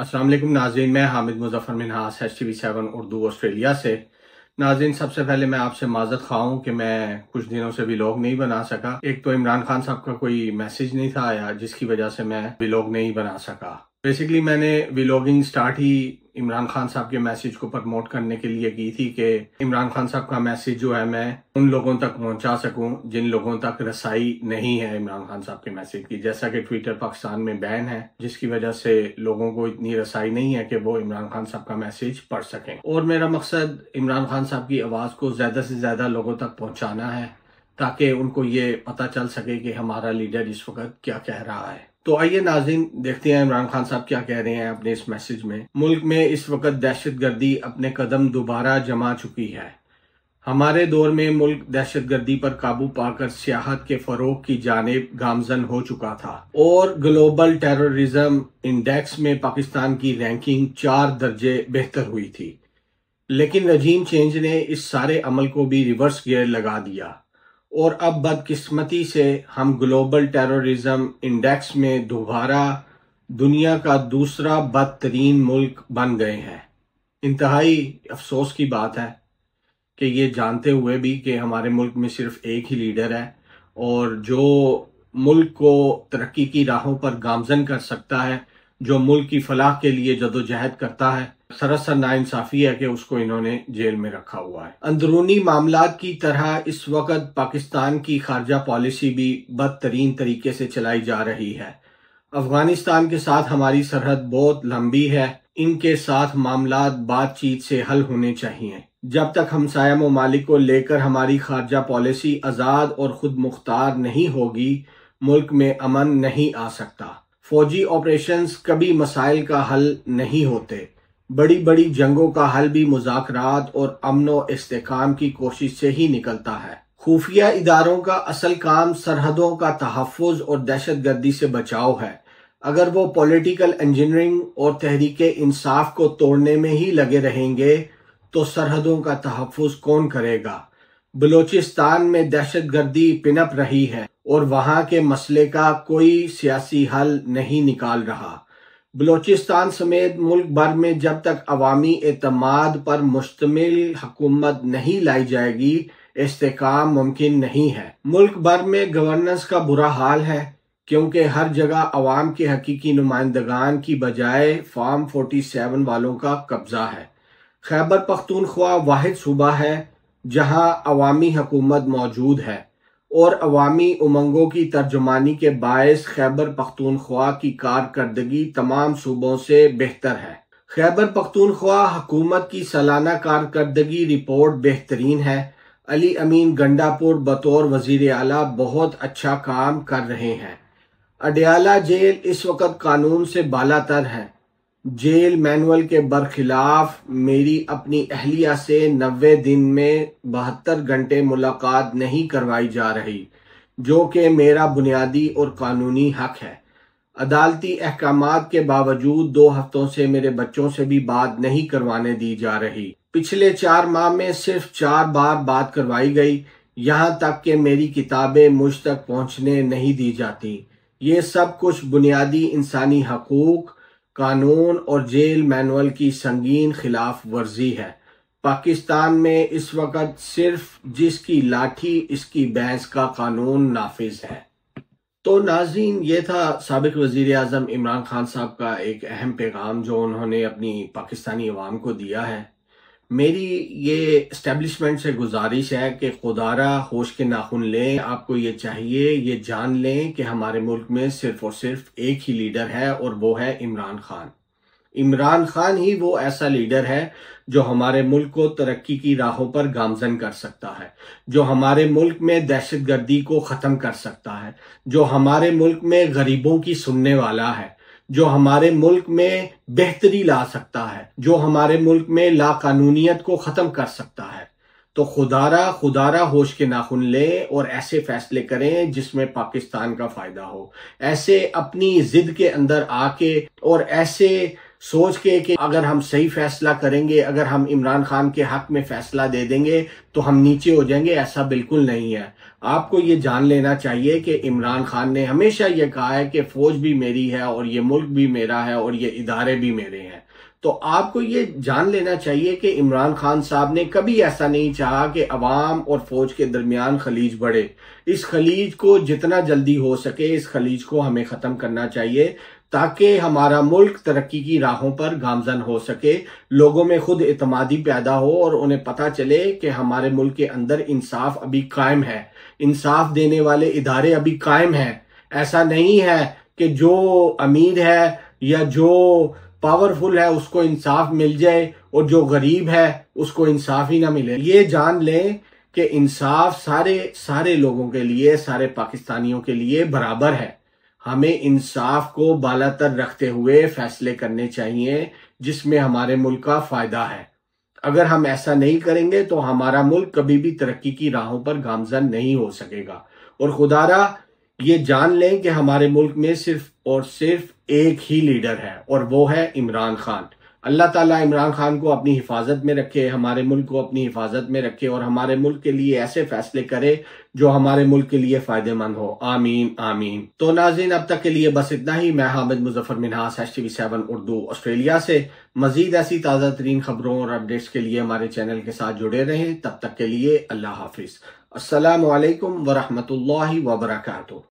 अस्सलाम वालेकुम नाज़रीन, मैं हामिद मुज़फ़्फ़र मिन्हास HTV7 उर्दू ऑस्ट्रेलिया से। नाज़रीन, सबसे पहले मैं आपसे माज़रत ख़्वाह हूँ कि मैं कुछ दिनों से व्लॉग नहीं बना सका। एक तो इमरान खान साहब का कोई मैसेज नहीं था आया, जिसकी वजह से मैं व्लॉग नहीं बना सका। बेसिकली मैंने व्लॉगिंग स्टार्ट ही इमरान खान साहब के मैसेज को प्रमोट करने के लिए की थी कि इमरान खान साहब का मैसेज जो है मैं उन लोगों तक पहुंचा सकूं जिन लोगों तक रसाई नहीं है इमरान खान साहब के मैसेज की। जैसा कि ट्विटर पाकिस्तान में बैन है, जिसकी वजह से लोगों को इतनी रसाई नहीं है कि वो इमरान खान साहब का मैसेज पढ़ सकें। और मेरा मकसद इमरान खान साहब की आवाज़ को ज़्यादा से ज़्यादा लोगों तक पहुँचाना है, ताकि उनको ये पता चल सके कि हमारा लीडर इस वक्त क्या कह रहा है। तो आइए नाज़रीन, देखते हैं इमरान खान साहब क्या कह रहे हैं अपने इस मैसेज में। मुल्क में इस वक्त दहशतगर्दी अपने कदम दोबारा जमा चुकी है। हमारे दौर में मुल्क दहशतगर्दी पर काबू पाकर सियाहत के फरोग की जानिब गामजन हो चुका था और ग्लोबल टेररिज्म इंडेक्स में पाकिस्तान की रैंकिंग 4 दर्जे बेहतर हुई थी। लेकिन रजीम चेंज ने इस सारे अमल को भी रिवर्स गियर लगा दिया और अब बदकिस्मती से हम ग्लोबल टेररिज्म इंडेक्स में दोबारा दुनिया का दूसरा बदतरीन मुल्क बन गए हैं। इंतहाई अफसोस की बात है कि ये जानते हुए भी कि हमारे मुल्क में सिर्फ एक ही लीडर है और जो मुल्क को तरक्की की राहों पर गामजन कर सकता है, जो मुल्क की फलाह के लिए जदोजहद करता है, सरासर नाइंसाफी है कि उसको इन्होंने जेल में रखा हुआ है। अंदरूनी मामलात की तरह इस वक्त पाकिस्तान की खारजा पॉलिसी भी बदतरीन तरीके से चलाई जा रही है। अफगानिस्तान के साथ हमारी सरहद बहुत लंबी है, इनके साथ मामलात बातचीत से हल होने चाहिए। जब तक हमसाया ममालिक को लेकर हमारी खारजा पॉलिसी आज़ाद और खुद मुख्तार नहीं होगी, मुल्क में अमन नहीं आ सकता। फौजी ऑपरेशंस कभी मसाइल का हल नहीं होते। बड़ी बड़ी जंगों का हल भी मुज़ाकरात और अमन इस्तेकाम की कोशिश से ही निकलता है। खुफिया इदारों का असल काम सरहदों का तहफ़्फ़ुज़ और दहशतगर्दी से बचाव है। अगर वो पॉलिटिकल इंजीनियरिंग और तहरीक इंसाफ को तोड़ने में ही लगे रहेंगे तो सरहदों का तहफ़्फ़ुज़ कौन करेगा। बलूचिस्तान में दहशतगर्दी पिनप रही है और वहां के मसले का कोई सियासी हल नहीं निकाल रहा। बलूचिस्तान समेत मुल्क भर में जब तक अवामी एतमाद पर मुश्तमिल हुकूमत नहीं लाई जाएगी, इस्तेकाम मुमकिन नहीं है। मुल्क भर में गवर्नेंस का बुरा हाल है, क्योंकि हर जगह अवाम के हकीकी नुमाइंदगान की बजाय फॉर्म 47 वालों का कब्जा है। खैबर पख्तूनख्वा वाहिद सूबा है जहां अवामी हुकूमत मौजूद है और अवामी उमंगों की तर्जुमानी के बायस खैबर पख्तूनख्वा की कारकर्दगी तमाम सूबों से बेहतर है। खैबर पख्तूनख्वा हुकूमत की सालाना कारकर्दगी रिपोर्ट बेहतरीन है। अली अमीन गंडापुर बतौर वजीर आला बहुत अच्छा काम कर रहे हैं। अडयाला जेल इस वक्त कानून से बालातर है। जेल मैनुअल के बरखिलाफ मेरी अपनी अहलिया से 90 दिन में 72 घंटे मुलाकात नहीं करवाई जा रही, जो कि मेरा बुनियादी और कानूनी हक है। अदालती अहकामात के बावजूद 2 हफ्तों से मेरे बच्चों से भी बात नहीं करवाने दी जा रही। पिछले 4 माह में सिर्फ 4 बार बात करवाई गई, यहाँ तक कि मेरी किताबें मुझ तक पहुँचने नहीं दी जाती। ये सब कुछ बुनियादी इंसानी हकूक, कानून और जेल मैनुअल की संगीन खिलाफ वर्जी है। पाकिस्तान में इस वक्त सिर्फ जिसकी लाठी इसकी भैंस का कानून नाफिज है। तो नाज़रीन, ये था साबिक वज़ीर आज़म इमरान खान साहब का एक अहम पैगाम जो उन्होंने अपनी पाकिस्तानी अवाम को दिया है। मेरी ये एस्टेब्लिशमेंट से गुजारिश है कि खुदारा होश के नाखून लें। आपको ये चाहिए, ये जान लें कि हमारे मुल्क में सिर्फ और सिर्फ एक ही लीडर है और वो है इमरान खान। इमरान खान ही वो ऐसा लीडर है जो हमारे मुल्क को तरक्की की राहों पर गामजन कर सकता है, जो हमारे मुल्क में दहशतगर्दी को ख़त्म कर सकता है, जो हमारे मुल्क में गरीबों की सुनने वाला है, जो हमारे मुल्क में बेहतरी ला सकता है, जो हमारे मुल्क में लाकानूनियत को ख़त्म कर सकता है। तो खुदारा होश के नाखून लें और ऐसे फैसले करें जिसमें पाकिस्तान का फ़ायदा हो। ऐसे अपनी ज़िद के अंदर आके और ऐसे सोच के कि अगर हम सही फैसला करेंगे, अगर हम इमरान खान के हक में फैसला दे देंगे तो हम नीचे हो जाएंगे। ऐसा बिल्कुल नहीं है। आपको ये जान लेना चाहिए कि इमरान खान ने हमेशा ये कहा है कि फौज भी मेरी है और ये मुल्क भी मेरा है और ये इदारे भी मेरे हैं। तो आपको ये जान लेना चाहिए कि इमरान खान साहब ने कभी ऐसा नहीं चाहा कि अवाम और फौज के दरमियान खलीज बढ़े। इस खलीज को जितना जल्दी हो सके, इस खलीज को हमें ख़त्म करना चाहिए ताकि हमारा मुल्क तरक्की की राहों पर गामजन हो सके, लोगों में खुद एतमादी पैदा हो और उन्हें पता चले कि हमारे मुल्क के अंदर इंसाफ अभी कायम है, इंसाफ देने वाले इदारे अभी कायम हैं। ऐसा नहीं है कि जो अमीर है या जो पावरफुल है उसको इंसाफ मिल जाए और जो गरीब है उसको इंसाफ ही ना मिले। ये जान लें कि इंसाफ सारे लोगों के लिए, सारे पाकिस्तानियों के लिए बराबर है। हमें इंसाफ को बालातर रखते हुए फैसले करने चाहिए जिसमें हमारे मुल्क का फायदा है। अगर हम ऐसा नहीं करेंगे तो हमारा मुल्क कभी भी तरक्की की राहों पर गामजन नहीं हो सकेगा। और खुदारा ये जान लें कि हमारे मुल्क में सिर्फ और सिर्फ एक ही लीडर है और वो है इमरान खान। अल्लाह ताला इमरान खान को अपनी हिफाजत में रखे, हमारे मुल्क को अपनी हिफाजत में रखे और हमारे मुल्क के लिए ऐसे फैसले करे जो हमारे मुल्क के लिए फायदेमंद हो। आमीन आमीन। तो नाज़रीन, अब तक के लिए बस इतना ही। मैं हामिद मुजफ्फर मिन्हास, HTV7 उर्दू ऑस्ट्रेलिया से। मजीद ऐसी ताज़ा तरीन खबरों और अपडेट्स के लिए हमारे चैनल के साथ जुड़े रहें। तब तक के लिए अल्लाह हाफिज। अस्सलामु अलैकुम वरहमतुल्लाहि वबरकातुहू।